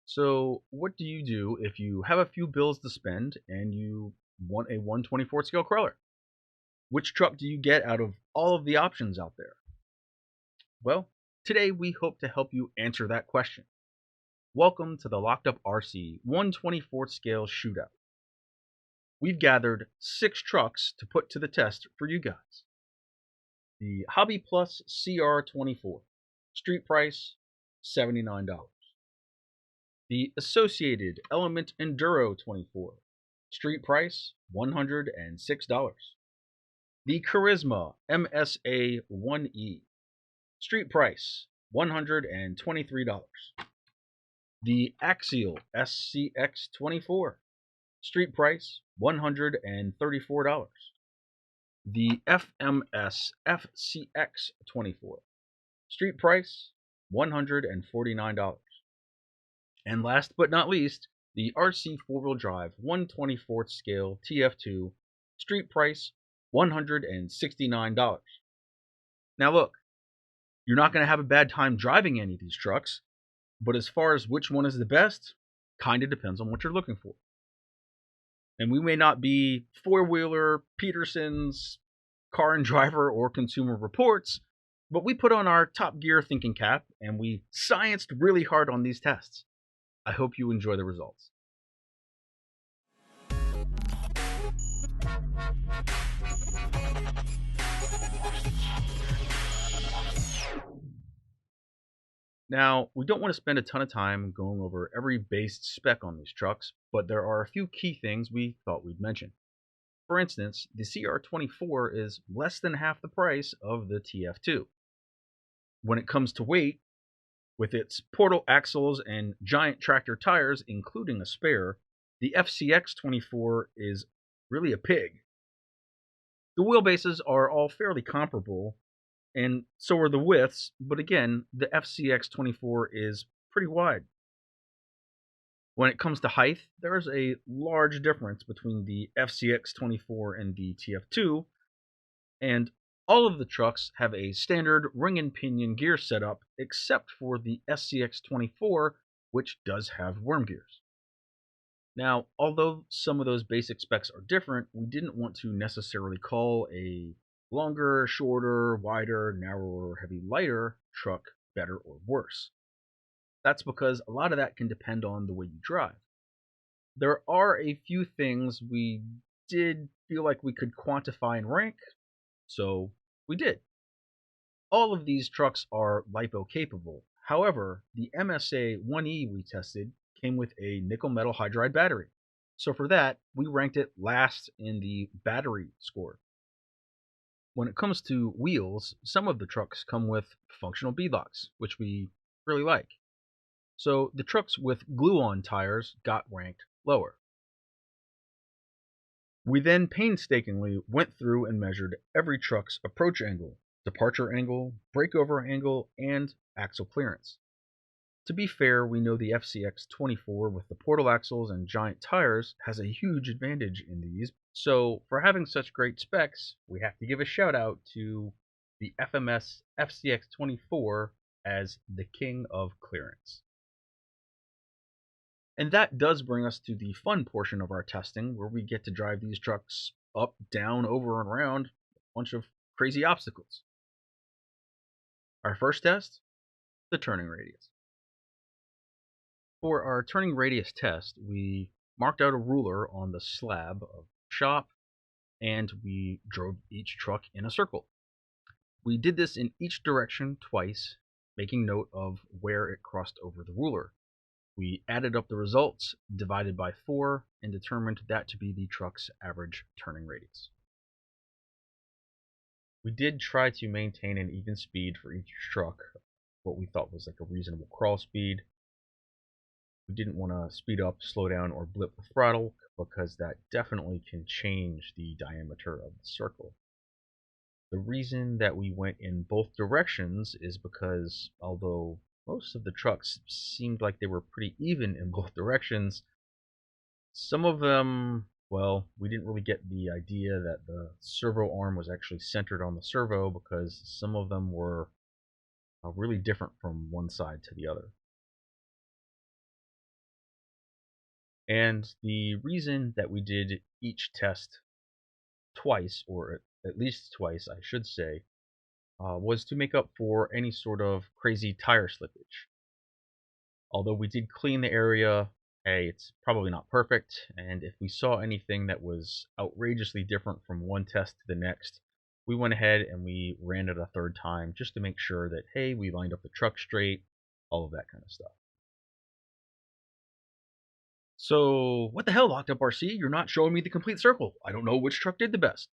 So, what do you do if you have a few bills to spend and you want a 1/24 scale crawler? Which truck do you get out of all of the options out there? Well, today we hope to help you answer that question. Welcome to the Locked Up RC 1/24 scale shootout. We've gathered 6 trucks to put to the test for you guys. The Hobby Plus CR24, street price $79. The Associated Element Enduro 24, street price $106. The Charisma MSA 1E, street price $123. The Axial SCX 24, street price $134. The FMS FCX 24, street price $149. And last but not least, the RC 4-wheel drive 1/24 scale TF2, street price $169. Now look, you're not going to have a bad time driving any of these trucks, but as far as which one is the best, kind of depends on what you're looking for. And we may not be four-wheeler, Peterson's, car and driver, or consumer reports, but we put on our Top Gear thinking cap and we scienced really hard on these tests. I hope you enjoy the results. Now, we don't want to spend a ton of time going over every base spec on these trucks, but there are a few key things we thought we'd mention. For instance, the CR24 is less than half the price of the TF2. When it comes to weight, with its portal axles and giant tractor tires, including a spare, the FCX24 is really a pig. The wheelbases are all fairly comparable, and so are the widths, but again, the FCX24 is pretty wide. When it comes to height, there's a large difference between the FCX24 and the TF2, and all of the trucks have a standard ring and pinion gear setup except for the SCX24, which does have worm gears. Now, although some of those basic specs are different, we didn't want to necessarily call a longer, shorter, wider, narrower, heavy, lighter truck better or worse. That's because a lot of that can depend on the way you drive. There are a few things we did feel like we could quantify and rank, so we did. All of these trucks are LiPo capable. However, the MSA 1E we tested came with a nickel metal hydride battery. So for that, we ranked it last in the battery score. When it comes to wheels, some of the trucks come with functional beadlocks, which we really like. So the trucks with glue-on tires got ranked lower. We then painstakingly went through and measured every truck's approach angle, departure angle, breakover angle, and axle clearance. To be fair, we know the FCX24 with the portal axles and giant tires has a huge advantage in these, so for having such great specs, we have to give a shout out to the FMS FCX24 as the king of clearance. And that does bring us to the fun portion of our testing, where we get to drive these trucks up, down, over, and around a bunch of crazy obstacles. Our first test, the turning radius. For our turning radius test, we marked out a ruler on the slab of shop, and we drove each truck in a circle. We did this in each direction twice, making note of where it crossed over the ruler. We added up the results, divided by 4, and determined that to be the truck's average turning radius. We did try to maintain an even speed for each truck, what we thought was like a reasonable crawl speed. We didn't want to speed up, slow down, or blip the throttle because that definitely can change the diameter of the circle. The reason that we went in both directions is because although most of the trucks seemed like they were pretty even in both directions, some of them, well, we didn't really get the idea that the servo arm was actually centered on the servo because some of them were really different from one side to the other. And the reason that we did each test twice, or at least twice, I should say, was to make up for any sort of crazy tire slippage. Although we did clean the area, hey, it's probably not perfect, and if we saw anything that was outrageously different from one test to the next, we went ahead and we ran it a third time just to make sure that, hey, we lined up the truck straight, all of that kind of stuff. So, what the hell, Locked Up RC? You're not showing me the complete circle. I don't know which truck did the best.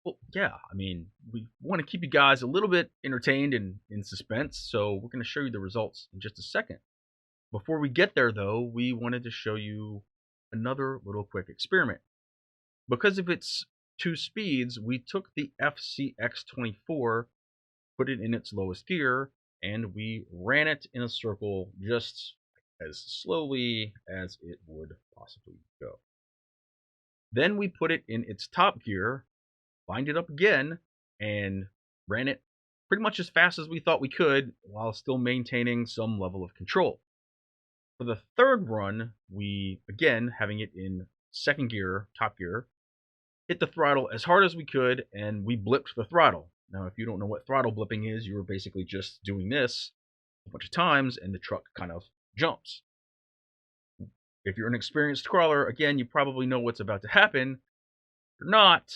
Well, yeah, I mean, we want to keep you guys a little bit entertained and in suspense, so we're going to show you the results in just a second. Before we get there, though, we wanted to show you another little quick experiment. Because of its two speeds, we took the FCX24, put it in its lowest gear, and we ran it in a circle just as slowly as it would possibly go. Then we put it in its top gear, lined it up again, and ran it pretty much as fast as we thought we could while still maintaining some level of control. For the third run, we, again, having it in second gear, top gear, hit the throttle as hard as we could, and we blipped the throttle. Now, if you don't know what throttle blipping is, you were basically just doing this a bunch of times, and the truck kind of jumps. If you're an experienced crawler, again, you probably know what's about to happen. If you're not,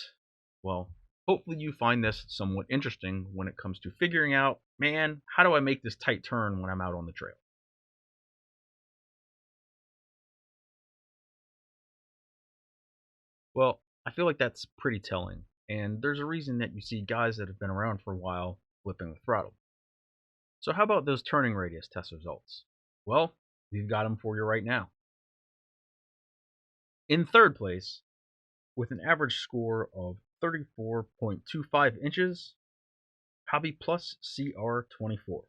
well, hopefully you find this somewhat interesting when it comes to figuring out, man, how do I make this tight turn when I'm out on the trail? Well, I feel like that's pretty telling, and there's a reason that you see guys that have been around for a while flipping the throttle. So how about those turning radius test results? Well, we've got them for you right now. In third place, with an average score of 34.25 inches, Hobby Plus CR24.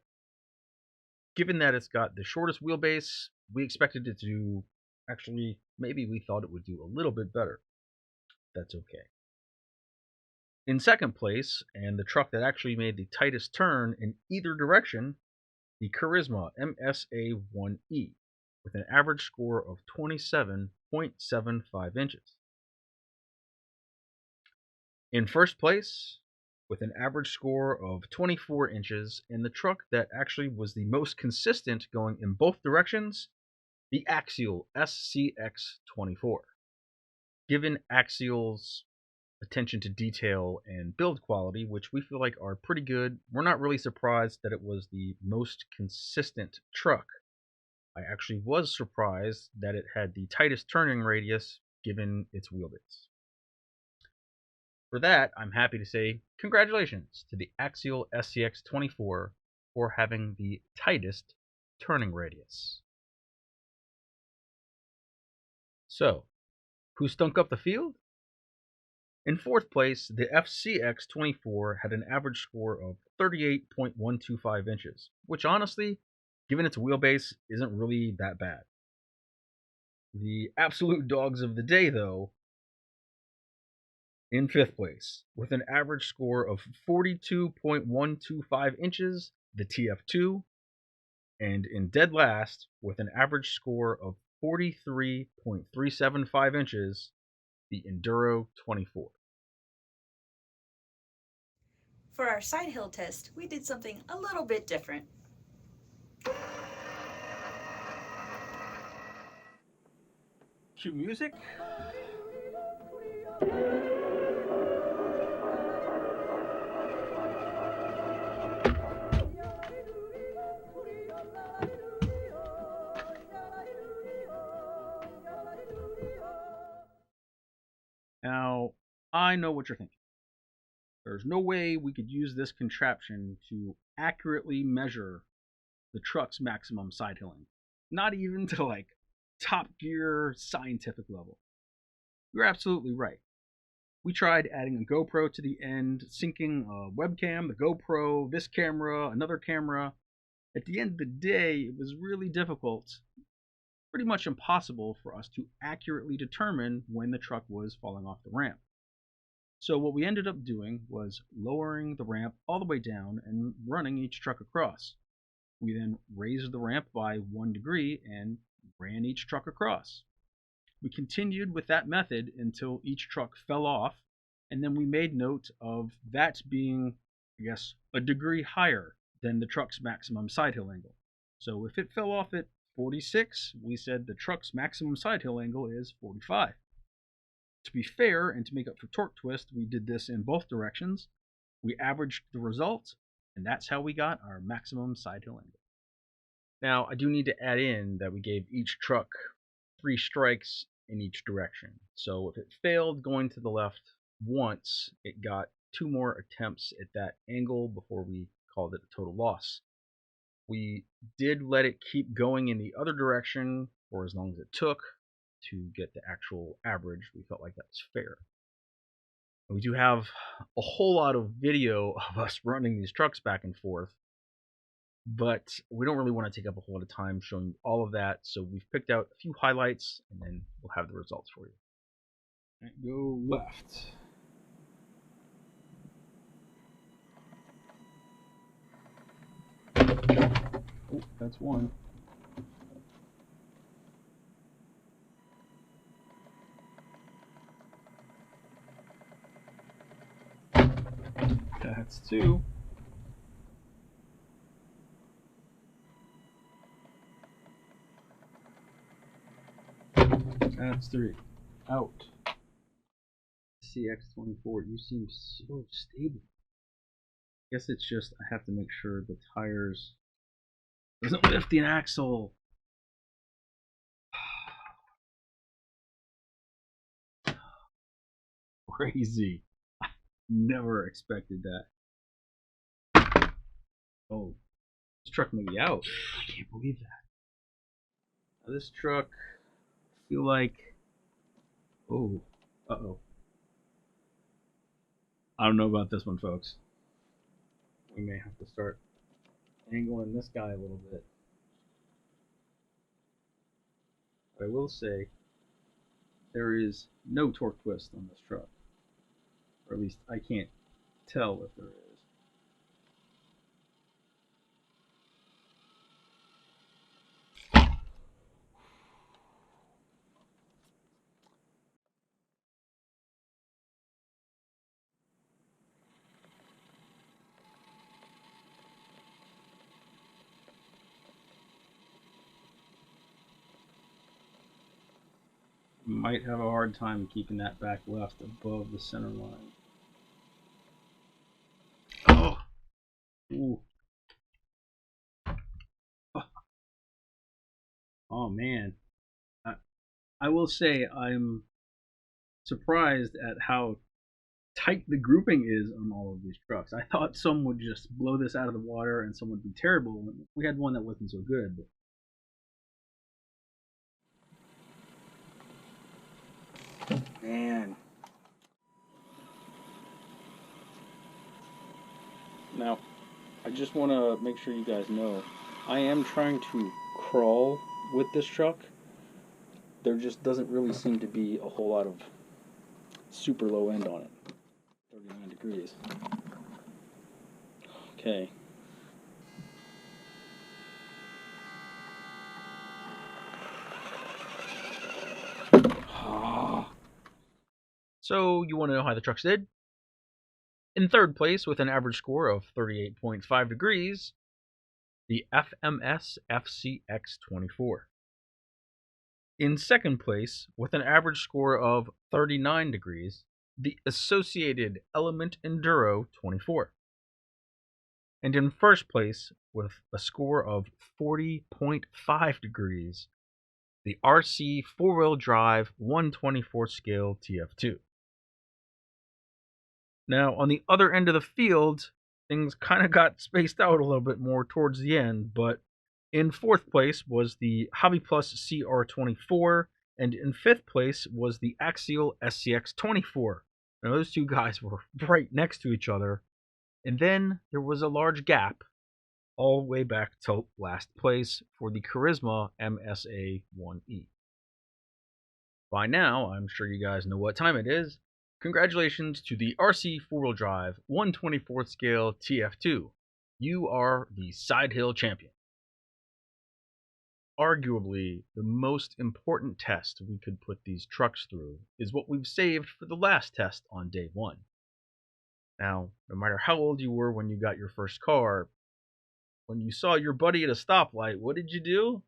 Given that it's got the shortest wheelbase, we expected it to actually, maybe we thought it would do a little bit better. That's okay. In second place, and the truck that actually made the tightest turn in either direction, the Charisma MSA1E, with an average score of 27.75 inches. In first place, with an average score of 24 inches, and the truck that actually was the most consistent going in both directions, the Axial SCX24. Given Axial's attention to detail and build quality, which we feel like are pretty good, we're not really surprised that it was the most consistent truck. I actually was surprised that it had the tightest turning radius given its wheelbase. For that, I'm happy to say congratulations to the Axial SCX24 for having the tightest turning radius. So, who stunk up the field? In fourth place, the FCX24 had an average score of 38.125 inches, which honestly, given its wheelbase, isn't really that bad. The absolute dogs of the day, though, in fifth place, with an average score of 42.125 inches, the TF2, and in dead last, with an average score of 43.375 inches, the Enduro 24. For our side hill test, we did something a little bit different. Cue music. Now, I know what you're thinking. There's no way we could use this contraption to accurately measure the truck's maximum side hilling. Not even to like top gear scientific level. You're absolutely right. We tried adding a GoPro to the end, syncing a webcam, the GoPro, this camera, another camera. At the end of the day, it was really difficult, pretty much impossible for us to accurately determine when the truck was falling off the ramp. So what we ended up doing was lowering the ramp all the way down and running each truck across. We then raised the ramp by 1 degree and ran each truck across. we continued with that method until each truck fell off, and then we made note of that being, I guess, a degree higher than the truck's maximum side hill angle. So if it fell off at 46, we said the truck's maximum side hill angle is 45. To be fair and to make up for torque twist, we did this in both directions. We averaged the result, and that's how we got our maximum side hill angle. Now, I do need to add in that we gave each truck 3 strikes in each direction. So if it failed going to the left once, it got 2 more attempts at that angle before we called it a total loss. We did let it keep going in the other direction for as long as it took to get the actual average. We felt like that was fair. And we do have a whole lot of video of us running these trucks back and forth, but we don't really want to take up a whole lot of time showing all of that, so we've picked out a few highlights, and then we'll have the results for you. Right, go left. Oh, that's one. That's two. That's three. Out. CX24, you seem so stable. I guess it's just I have to make sure the tires doesn't lift the axle. Crazy. Never expected that. Oh, this truck may be out. I can't believe that. Now, this truck, I feel like. Oh, uh-oh. I don't know about this one, folks. We may have to start angling this guy a little bit. But I will say, there is no torque twist on this truck. Or at least I can't tell if there is. Might have a hard time keeping that back left above the center line. Oh! Ooh. Oh man. I will say I'm surprised at how tight the grouping is on all of these trucks. I thought some would just blow this out of the water and some would be terrible. We had one that wasn't so good. But man. Now, I just want to make sure you guys know, I am trying to crawl with this truck. There just doesn't really seem to be a whole lot of super low end on it. 39 degrees. Okay. So you want to know how the trucks did? In third place, with an average score of 38.5 degrees, the FMS FCX24. In second place, with an average score of 39 degrees, the Associated Element Enduro 24. And in first place, with a score of 40.5 degrees, the RC 4-wheel drive 124 scale TF2. Now, on the other end of the field, things kind of got spaced out a little bit more towards the end, but in fourth place was the Hobby Plus CR24, and in fifth place was the Axial SCX24. Now, those two guys were right next to each other, and then there was a large gap all the way back to last place for the Charisma MSA1E. By now, I'm sure you guys know what time it is. Congratulations to the RC 4-wheel drive 124th scale TF2. You are the Side Hill champion. Arguably, the most important test we could put these trucks through is what we've saved for the last test on day one. Now, no matter how old you were when you got your first car, when you saw your buddy at a stoplight, what did you do?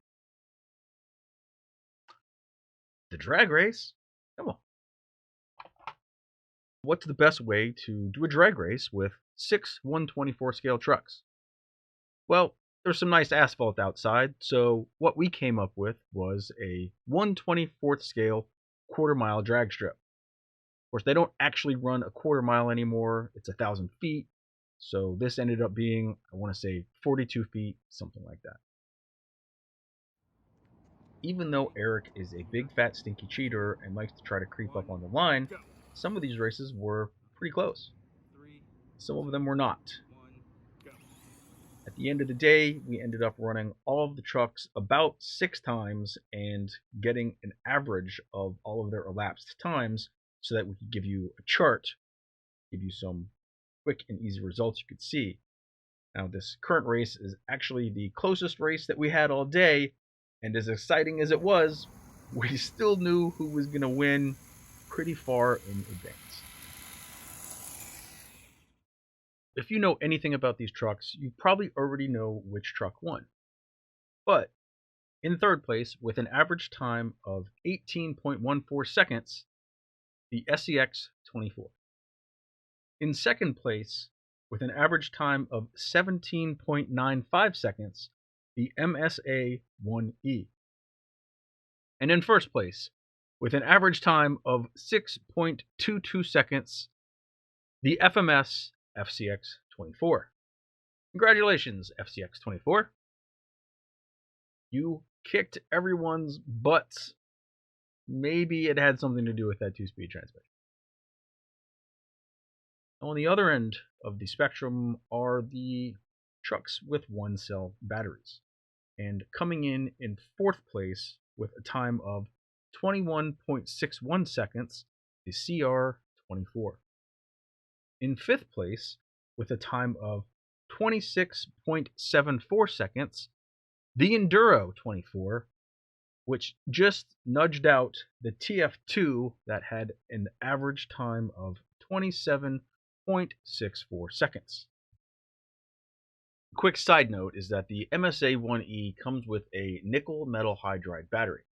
The drag race. Come on. What's the best way to do a drag race with six 124 scale trucks? Well, there's some nice asphalt outside, so what we came up with was a 1/24th scale quarter-mile drag strip. Of course, they don't actually run a quarter mile anymore. It's 1,000 feet. So this ended up being, I want to say, 42 feet, something like that. Even though Eric is a big fat stinky cheater and likes to try to creep up on the line, some of these races were pretty close. Some of them were not. At the end of the day, we ended up running all of the trucks about 6 times and getting an average of all of their elapsed times so that we could give you a chart, give you some quick and easy results you could see. Now, this current race is actually the closest race that we had all day, and as exciting as it was, we still knew who was going to win pretty far in advance. If you know anything about these trucks, you probably already know which truck won. But in third place, with an average time of 18.14 seconds, the SCX 24. In second place, with an average time of 17.95 seconds, the MSA 1E. And in first place, with an average time of 6.22 seconds, the FMS FCX 24. Congratulations, FCX 24. You kicked everyone's butts. Maybe it had something to do with that 2-speed transmission. On the other end of the spectrum are the trucks with 1-cell batteries. And coming in fourth place with a time of 21.61 seconds, the CR24. In fifth place with a time of 26.74 seconds, the Enduro 24, which just nudged out the TF2 that had an average time of 27.64 seconds. Quick side note is that the MSA-1E comes with a nickel metal hydride battery.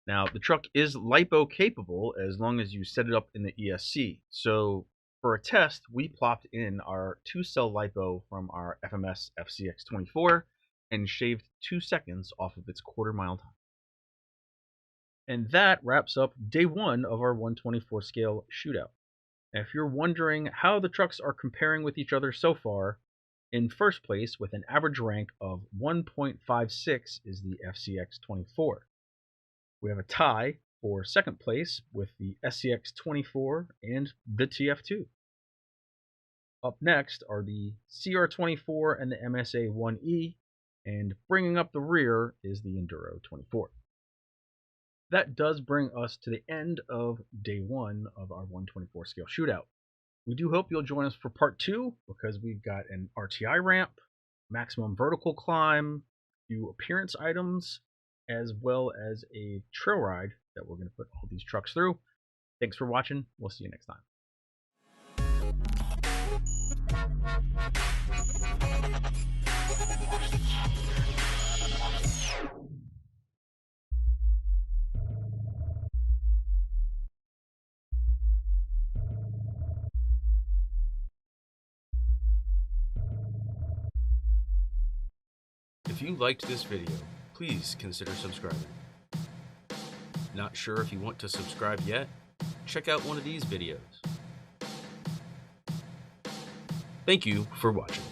Now, the truck is LiPo capable as long as you set it up in the ESC. So for a test, we plopped in our 2-cell LiPo from our FMS FCX24 and shaved 2 seconds off of its quarter-mile time. And that wraps up day one of our 124 scale shootout. Now, if you're wondering how the trucks are comparing with each other so far, in first place with an average rank of 1.56 is the FCX24. We have a tie for second place with the SCX24 and the TF2. Up next are the CR24 and the MSA-1E, and bringing up the rear is the Enduro 24. That does bring us to the end of day one of our 124 scale shootout. We do hope you'll join us for part 2 because we've got an RTI ramp, maximum vertical climb, a few appearance items, as well as a trail ride that we're going to put all these trucks through. Thanks for watching. We'll see you next time. If you liked this video, please consider subscribing. Not sure if you want to subscribe yet? Check out one of these videos. Thank you for watching.